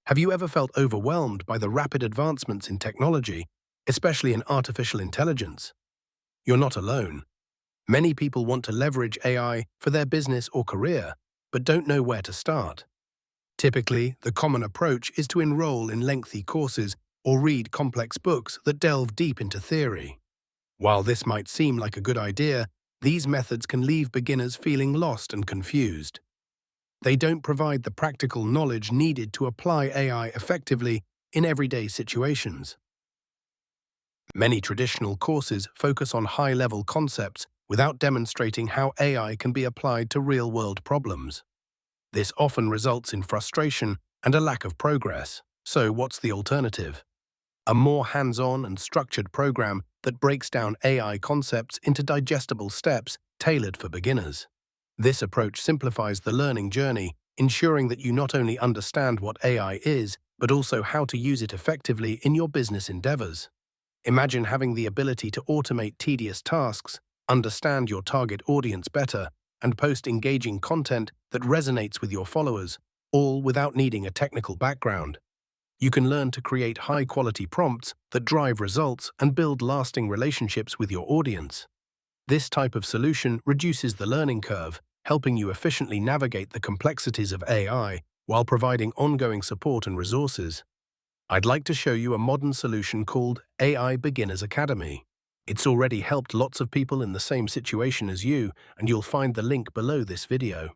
Have you ever felt overwhelmed by the rapid advancements in technology, especially in artificial intelligence? You're not alone. Many people want to leverage AI for their business or career, but don't know where to start. Typically, the common approach is to enroll in lengthy courses or read complex books that delve deep into theory. While this might seem like a good idea, these methods can leave beginners feeling lost and confused. They don't provide the practical knowledge needed to apply AI effectively in everyday situations. Many traditional courses focus on high-level concepts without demonstrating how AI can be applied to real-world problems. This often results in frustration and a lack of progress. So what's the alternative? A more hands-on and structured program that breaks down AI concepts into digestible steps tailored for beginners. This approach simplifies the learning journey, ensuring that you not only understand what AI is, but also how to use it effectively in your business endeavors. Imagine having the ability to automate tedious tasks, understand your target audience better, and post engaging content that resonates with your followers, all without needing a technical background. You can learn to create high-quality prompts that drive results and build lasting relationships with your audience. This type of solution reduces the learning curve, helping you efficiently navigate the complexities of AI while providing ongoing support and resources. I'd like to show you a modern solution called A.I Beginners Academy. It's already helped lots of people in the same situation as you, and you'll find the link below this video.